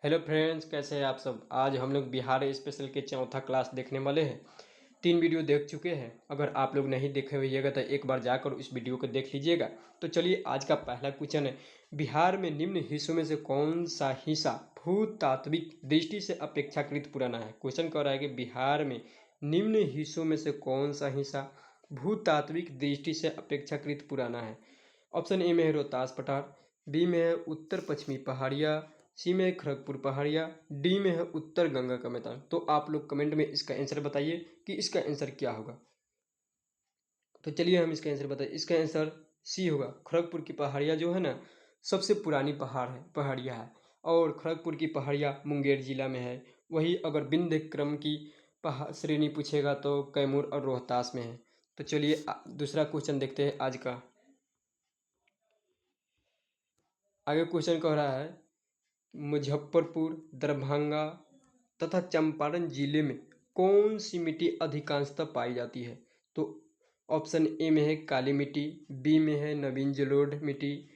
Hello friends, कैसे हैं आप सब। आज हम लोग बिहार स्पेशल के चौथा क्लास देखने वाले हैं। 3 वीडियो देख चुके हैं। अगर आप लोग नहीं देखे हुएगा तो एक बार जाकर इस वीडियो को देख लीजिएगा। तो चलिए, आज का पहला क्वेश्चन है, बिहार में निम्न हिस्सों में से कौन सा हिस्सा भूतात्विक दृष्टि से अपेक्षाकृत पुराना है। क्वेश्चन कह रहा है कि बिहार में निम्न हिस्सों में से कौन सा हिस्सा भूतात्विक दृष्टि से अपेक्षाकृत पुराना है। ऑप्शन ए में है रोहतास पठार, बी में है उत्तर पश्चिमी पहाड़िया, सी में है खड़गपुर पहाड़िया, डी में है उत्तर गंगा का मैदान। तो आप लोग कमेंट में इसका आंसर बताइए कि इसका आंसर क्या होगा। तो चलिए हम इसका आंसर बताइए। इसका आंसर सी होगा। खड़गपुर की पहाड़िया जो है ना, सबसे पुरानी पहाड़िया है। और खड़गपुर की पहाड़िया मुंगेर जिला में है। वही अगर विंध्य क्रम की श्रेणी पूछेगा तो कैमूर और रोहतास में है। तो चलिए दूसरा क्वेश्चन देखते हैं आज का। आगे क्वेश्चन कह रहा है, मुजफ्फरपुर, दरभंगा तथा चंपारण जिले में कौन सी मिट्टी अधिकांशतः पाई जाती है। तो ऑप्शन ए में है काली मिट्टी, बी में है नवीन जलोढ़ मिट्टी,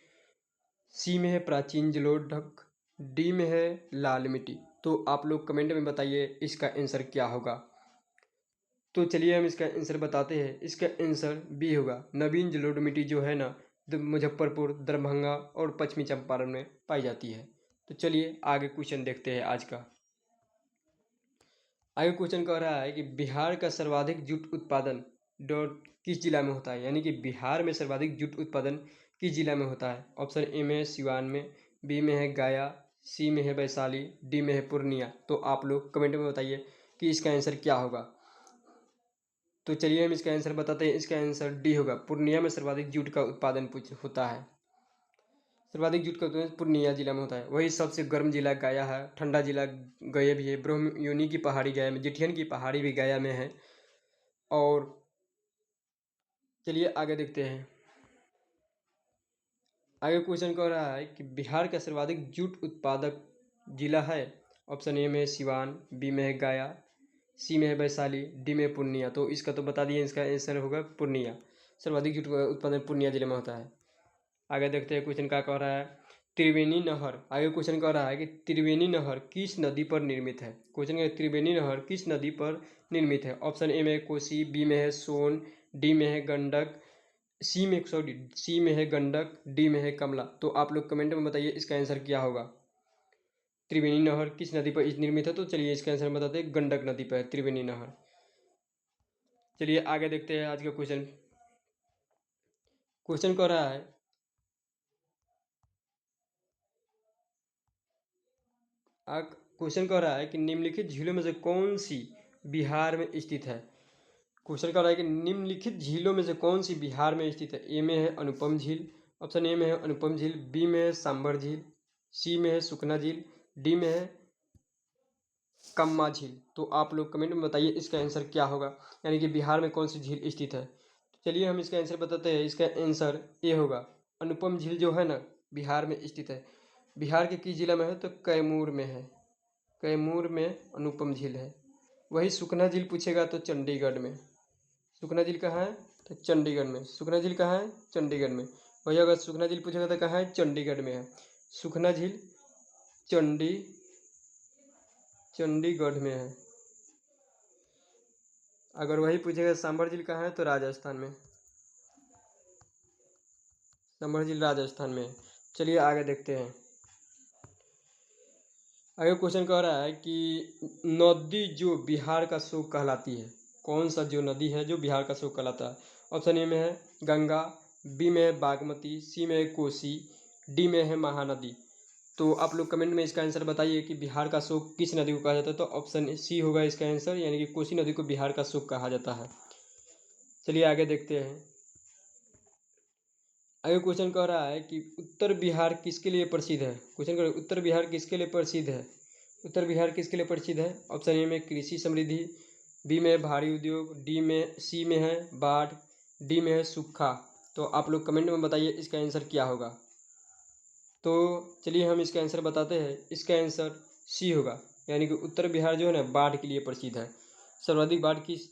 सी में है प्राचीन जलोढ़ ढक, डी में है लाल मिट्टी। तो आप लोग कमेंट में बताइए इसका आंसर क्या होगा। तो चलिए हम इसका आंसर बताते हैं। इसका आंसर बी होगा। नवीन जलोढ़ मिट्टी जो है ना, मुजफ्फरपुर, दरभंगा और पश्चिमी चंपारण में पाई जाती है। तो चलिए आगे क्वेश्चन देखते हैं आज का। आगे क्वेश्चन कह रहा है कि बिहार का सर्वाधिक जूट उत्पादन डॉट किस जिला में होता है। यानी कि बिहार में सर्वाधिक जूट उत्पादन किस जिला में होता है। ऑप्शन ए में है सिवान में, बी में है गया, सी में है वैशाली, डी में है पूर्णिया। तो आप लोग कमेंट में बताइए कि इसका आंसर क्या होगा। तो चलिए हम इसका आंसर बताते हैं। इसका आंसर डी होगा। पूर्णिया में सर्वाधिक जूट का उत्पादन होता है। सर्वाधिक जूट का उत्पादन पूर्णिया जिला में होता है। वही सबसे गर्म जिला गया है, ठंडा जिला गया भी है। ब्रह्मयोनी की पहाड़ी गया में, जिठियन की पहाड़ी भी गया में है। और चलिए आगे देखते हैं। आगे क्वेश्चन कह रहा है कि बिहार का सर्वाधिक जूट उत्पादक जिला है। ऑप्शन ए में सिवान, बी में है गया, सी में है वैशाली, डी में पूर्णिया। तो इसका तो बता दिए, इसका आंसर होगा पूर्णिया। सर्वाधिक जूट का उत्पादन पूर्णिया जिले में होता है। आगे देखते हैं क्वेश्चन क्या कह रहा है। त्रिवेणी नहर, आगे क्वेश्चन कह रहा है कि त्रिवेणी नहर किस नदी पर निर्मित है। क्वेश्चन है त्रिवेणी नहर किस नदी पर निर्मित है। ऑप्शन ए में है कोसी, बी में है सोन, डी में है गंडक, सी में है गंडक, डी में है कमला। तो आप लोग कमेंट में बताइए इसका आंसर क्या होगा। त्रिवेणी नहर किस नदी पर निर्मित है। तो चलिए इसका आंसर बताते हैं, गंडक नदी पर है त्रिवेणी नहर। चलिए आगे देखते हैं आज का क्वेश्चन। क्वेश्चन कह रहा है, क्वेश्चन कह रहा है कि निम्नलिखित झीलों में से कौन सी बिहार में स्थित है। क्वेश्चन कह रहा है कि निम्नलिखित झीलों में से कौन सी बिहार में स्थित है। ए में है अनुपम झील, ऑप्शन ए में है अनुपम झील, बी में है सांबर झील, सी में है सुकना झील, डी में है कम्मा झील। तो आप लोग कमेंट में बताइए इसका आंसर क्या होगा, यानी कि बिहार में कौन सी झील स्थित है। तो चलिए हम इसका आंसर बताते हैं। इसका आंसर ए होगा। अनुपम झील जो है ना, बिहार में स्थित है। बिहार के किस जिला में है, तो कैमूर में है। कैमूर में अनुपम झील है। वही सुकना झील पूछेगा तो चंडीगढ़ में। सुकना झील कहाँ है, तो चंडीगढ़ में। सुकना झील कहाँ है, चंडीगढ़ में। वही अगर सुकना झील पूछेगा तो कहाँ है, चंडीगढ़ में है। सुकना झील चंडीगढ़ में है। अगर वही पूछेगा सांबर झील कहाँ है, तो राजस्थान में। सांबर झील राजस्थान में है। चलिए आगे देखते हैं। आगे क्वेश्चन कह रहा है कि नदी जो बिहार का शोक कहलाती है, कौन सा जो नदी है जो बिहार का शोक कहलाता है। ऑप्शन ए में है गंगा, बी में है बागमती, सी में है कोसी, डी में है महानदी। तो आप लोग कमेंट में इसका आंसर बताइए कि बिहार का शोक किस नदी को कहा जाता है। तो ऑप्शन सी होगा इसका आंसर, यानी कि कोसी नदी को बिहार का शोक कहा जाता है। चलिए आगे देखते हैं। आगे क्वेश्चन कह रहा है कि उत्तर बिहार किसके लिए प्रसिद्ध है। क्वेश्चन कह रहा है उत्तर बिहार किसके लिए प्रसिद्ध है। उत्तर बिहार किसके लिए प्रसिद्ध है। ऑप्शन ए में कृषि समृद्धि, बी में है भारी उद्योग, सी में है बाढ़, डी में है सूखा। तो आप लोग कमेंट में बताइए इसका आंसर क्या होगा। तो चलिए हम इसका आंसर बताते हैं। इसका आंसर सी होगा, यानी कि उत्तर बिहार जो है ना, बाढ़ के लिए प्रसिद्ध है। सर्वाधिक बाढ़ किस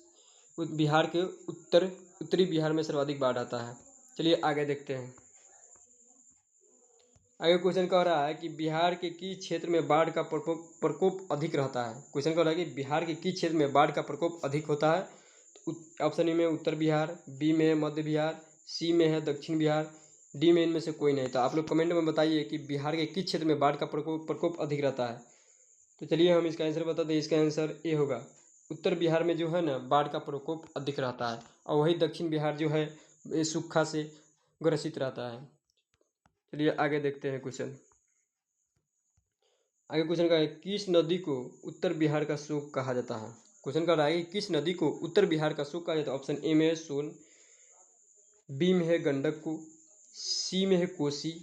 बिहार के उत्तरी बिहार में सर्वाधिक बाढ़ आता है। चलिए आगे देखते हैं। आगे क्वेश्चन कह रहा है कि बिहार के किस क्षेत्र में बाढ़ का प्रकोप अधिक रहता है। क्वेश्चन कह रहा है कि बिहार के किस क्षेत्र में बाढ़ का प्रकोप अधिक होता है। ऑप्शन ए में उत्तर बिहार, बी में है मध्य बिहार, सी में है दक्षिण बिहार, डी में इनमें से कोई नहीं। तो आप लोग कमेंट में बताइए कि बिहार के किस क्षेत्र में बाढ़ का प्रकोप अधिक रहता है। तो चलिए हम इसका आंसर बता दें। इसका आंसर ए होगा। उत्तर बिहार में जो है ना बाढ़ का प्रकोप अधिक रहता है, और वही दक्षिण बिहार जो है ये सूखा से ग्रसित रहता है। चलिए आगे देखते हैं क्वेश्चन। आगे क्वेश्चन का है किस नदी को उत्तर बिहार का शोक कहा जाता है। क्वेश्चन का रहा है किस नदी को उत्तर बिहार का शोक कहा जाता है। ऑप्शन ए में है सोन, बी में है गंडक को, सी में है कोसी,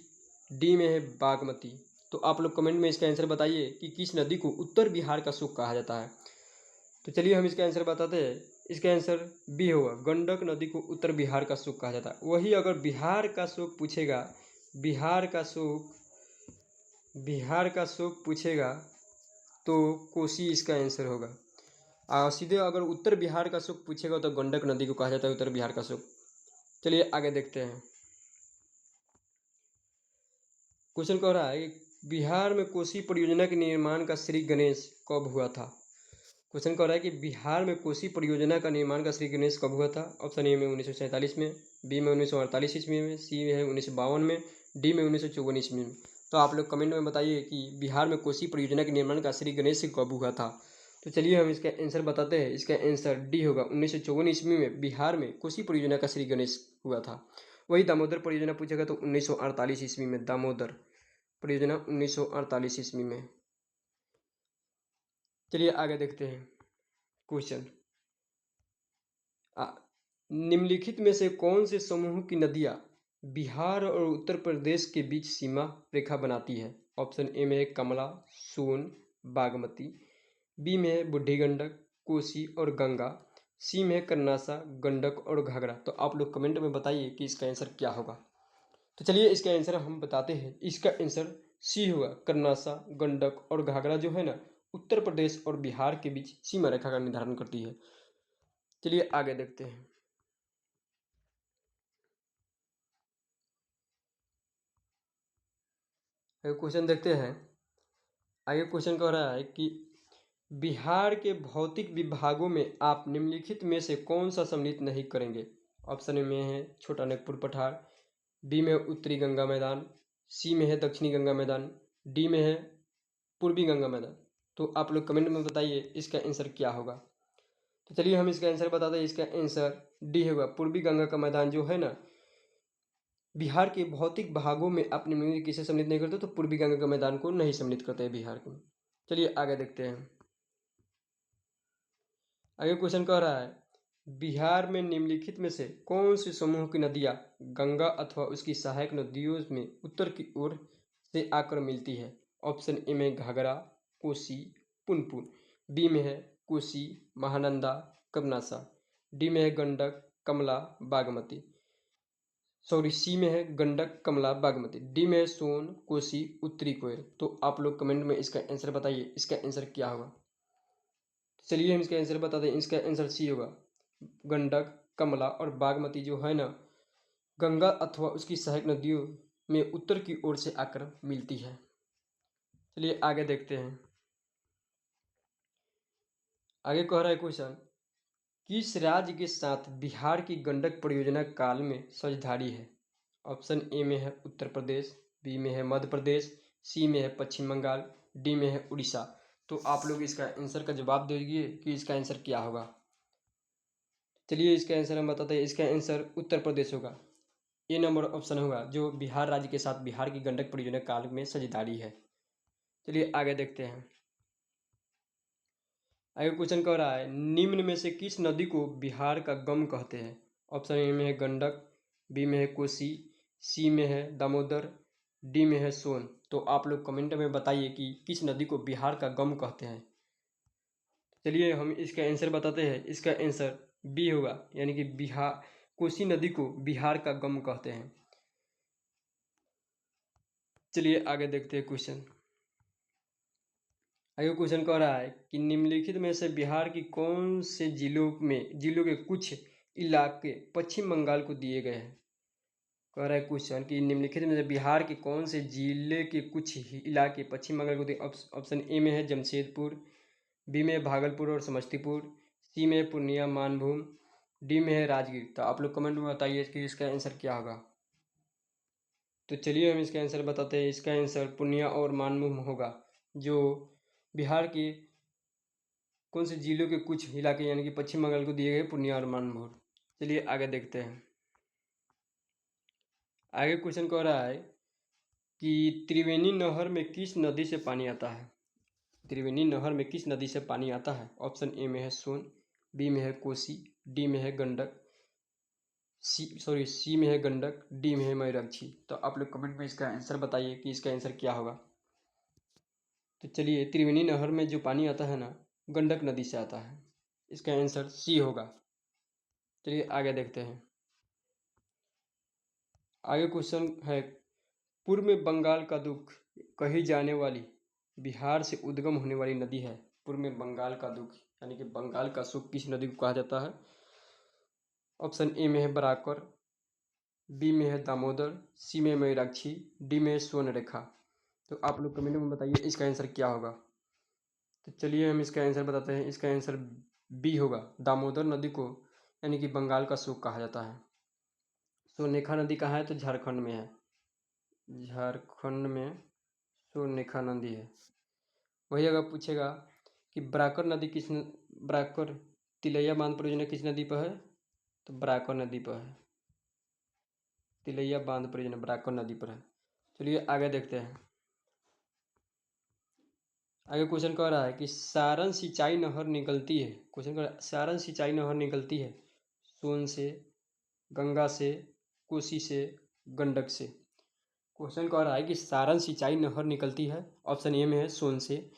डी में है बागमती। तो आप लोग कमेंट में इसका आंसर बताइए कि किस नदी को उत्तर बिहार का शोक कहा जाता है। तो चलिए हम इसका आंसर बताते हैं। इसका आंसर बी होगा, गंडक नदी को उत्तर बिहार का शोक कहा जाता है। वही अगर बिहार का शोक पूछेगा, बिहार का शोक पूछेगा तो कोसी इसका आंसर होगा। और सीधे अगर उत्तर बिहार का शोक पूछेगा तो गंडक नदी को कहा जाता है उत्तर बिहार का शोक। चलिए आगे देखते हैं। क्वेश्चन कह रहा है कि बिहार में कोसी परियोजना के निर्माण का श्री गणेश कब हुआ था। क्वेश्चन कह रहा है कि बिहार में कोसी परियोजना का निर्माण का श्री गणेश कब हुआ था। ऑप्शन ए में 1947 में, बी में 1948 ईस्वी में, सी में 1952 में, डी में 1954 ईस्वी में। तो आप लोग कमेंट में बताइए कि बिहार में कोसी परियोजना के निर्माण का श्री गणेश कब हुआ था। तो चलिए हम इसका आंसर बताते हैं। इसका आंसर डी होगा, 1954 ईस्वी में बिहार में कोसी परियोजना का श्री गणेश हुआ था। वही दामोदर परियोजना पूछेगा तो 1948 ईस्वी में, दामोदर परियोजना 1948 ईस्वी में। चलिए आगे देखते हैं क्वेश्चन। निम्नलिखित में से कौन से समूह की नदियां बिहार और उत्तर प्रदेश के बीच सीमा रेखा बनाती है। ऑप्शन ए में है कमला, सोन, बागमती, बी में है बूढ़ी गंडक, कोसी और गंगा, सी में है कर्नासा, गंडक और घाघरा। तो आप लोग कमेंट में बताइए कि इसका आंसर क्या होगा। तो चलिए इसका आंसर हम बताते हैं। इसका आंसर सी होगा, कर्नासा, गंडक और घाघरा जो है ना उत्तर प्रदेश और बिहार के बीच सीमा रेखा का निर्धारण करती है। चलिए आगे देखते हैं। आगे क्वेश्चन देखते हैं। आगे क्वेश्चन कह रहा है कि बिहार के भौतिक विभागों में आप निम्नलिखित में से कौन सा सम्मिलित नहीं करेंगे। ऑप्शन ए में है छोटा नागपुर पठार, बी में उत्तरी गंगा मैदान, सी में है दक्षिणी गंगा मैदान, डी में है पूर्वी गंगा मैदान। तो आप लोग कमेंट में बताइए इसका आंसर क्या होगा। तो चलिए हम इसका आंसर बता दें। इसका आंसर डी होगा, पूर्वी गंगा का मैदान जो है ना बिहार के भौतिक भागों में अपने में किसे सम्मिलित नहीं करते, तो पूर्वी गंगा के मैदान को नहीं सम्मिलित करते हैं बिहार के। चलिए आगे देखते हैं। आगे क्वेश्चन कह रहा है बिहार में निम्नलिखित में से कौन सी समूह की नदियां गंगा अथवा उसकी सहायक नदियों में उत्तर की ओर से आकर मिलती है। ऑप्शन ए में घाघरा, कोसी, पुनपुन, बी में है कोसी, महानंदा, कमनासा, डी में है गंडक, कमला, बागमती। सॉरी, सी में है गंडक, कमला, बागमती, डी में है सोन, कोसी, उत्तरी कोयल। तो आप लोग कमेंट में इसका आंसर बताइए इसका आंसर क्या होगा। चलिए हम इसका आंसर बता दें। इसका आंसर सी होगा, गंडक, कमला और बागमती जो है ना गंगा अथवा उसकी सहायक नदियों में उत्तर की ओर से आकर मिलती है। चलिए आगे देखते हैं। आगे कह रहा है क्वेश्चन किस राज्य के साथ बिहार की गंडक परियोजना काल में साझेदारी है। ऑप्शन ए में है उत्तर प्रदेश, बी में है मध्य प्रदेश, सी में है पश्चिम बंगाल, डी में है उड़ीसा। तो आप लोग इसका आंसर का जवाब दीजिए कि इसका आंसर क्या होगा। चलिए इसका आंसर हम बताते हैं। इसका आंसर उत्तर प्रदेश होगा। ए नंबर ऑप्शन होगा जो बिहार राज्य के साथ बिहार की गंडक परियोजना काल में साझेदारी है। चलिए आगे देखते हैं। आगे क्वेश्चन कह रहा है निम्न में से किस नदी को बिहार का गम कहते हैं। ऑप्शन ए में है गंडक, बी में है कोसी, सी में है दामोदर, डी में है सोन। तो आप लोग कमेंट में बताइए कि किस नदी को बिहार का गम कहते हैं। चलिए हम इसका आंसर बताते हैं। इसका आंसर बी होगा, यानी कि बिहार कोसी नदी को बिहार का गम कहते हैं। चलिए आगे देखते हैं क्वेश्चन। आगे क्वेश्चन कह रहा है कि निम्नलिखित में से बिहार की कौन से जिलों के कुछ इलाके पश्चिम बंगाल को दिए गए हैं। कह रहा है क्वेश्चन कि निम्नलिखित में से बिहार के कौन से जिले के कुछ इलाके पश्चिम बंगाल को ऑप्शन ए में है जमशेदपुर, बी में है भागलपुर और समस्तीपुर, सी में है पूर्णिया मानभूम, डी में है राजगीर। तो आप लोग कमेंट में बताइए कि इसका आंसर क्या होगा। तो चलिए हम इसका आंसर बताते हैं। इसका आंसर पूर्णिया और मानभूम होगा, जो बिहार के कौन से जिलों के कुछ इलाके यानी कि पश्चिम बंगाल को दिए गए पूर्णिया और मानभूम। चलिए आगे देखते हैं। आगे क्वेश्चन कह रहा है कि त्रिवेणी नहर में किस नदी से पानी आता है। त्रिवेणी नहर में किस नदी से पानी आता है। ऑप्शन ए में है सोन, बी में है कोसी, डी में है गंडक, सी में है गंडक, डी में है मयूराक्षी। तो आप लोग कमेंट में इसका आंसर बताइए कि इसका आंसर क्या होगा। तो चलिए त्रिवेणी नहर में जो पानी आता है ना, गंडक नदी से आता है। इसका आंसर सी होगा। चलिए आगे देखते हैं। आगे क्वेश्चन है, पूर्व में बंगाल का दुख कही जाने वाली बिहार से उद्गम होने वाली नदी है। पूर्व में बंगाल का दुख यानी कि बंगाल का सुख किस नदी को कहा जाता है। ऑप्शन ए में है बराकर, बी में है दामोदर, सी में मयूराक्षी, डी में है स्वर्णरेखा। तो आप लोग कमेंट में बताइए इसका आंसर क्या होगा। तो चलिए हम इसका आंसर बताते हैं। इसका आंसर बी होगा, दामोदर नदी को यानी कि बंगाल का सुख कहा जाता है। स्वर्णरेखा नदी कहाँ है, तो झारखंड में है। झारखंड में स्वर्णरेखा नदी है। वही अगर पूछेगा कि बराकर नदी बराकर तिलैया बांध परियोजना किस नदी पर है, तो बराकर नदी पर है। तिलैया बांध परियोजना बराकर नदी पर है। चलिए आगे देखते हैं। आगे क्वेश्चन कह रहा है कि सारण सिंचाई नहर निकलती है। क्वेश्चन कह रहा है सारण सिंचाई नहर निकलती है सोन से, गंगा से, कोसी से, गंडक से। क्वेश्चन कह रहा है कि सारण सिंचाई नहर निकलती है। ऑप्शन ए में है सोन से,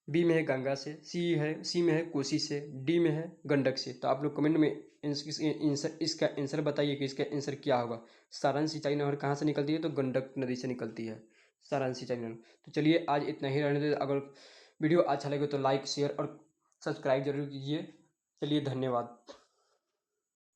बी में है गंगा से, सी में है कोसी से, डी में है गंडक से। तो आप लोग कमेंट में इसका आंसर बताइए कि इसका आंसर क्या होगा। सारण सिंचाई नहर कहाँ से निकलती है, तो गंडक नदी से निकलती है सारण सिंचाई नहर। तो चलिए आज इतना ही रहने दे। अगर वीडियो अच्छा लगे तो लाइक शेयर और सब्सक्राइब जरूर कीजिए। चलिए धन्यवाद।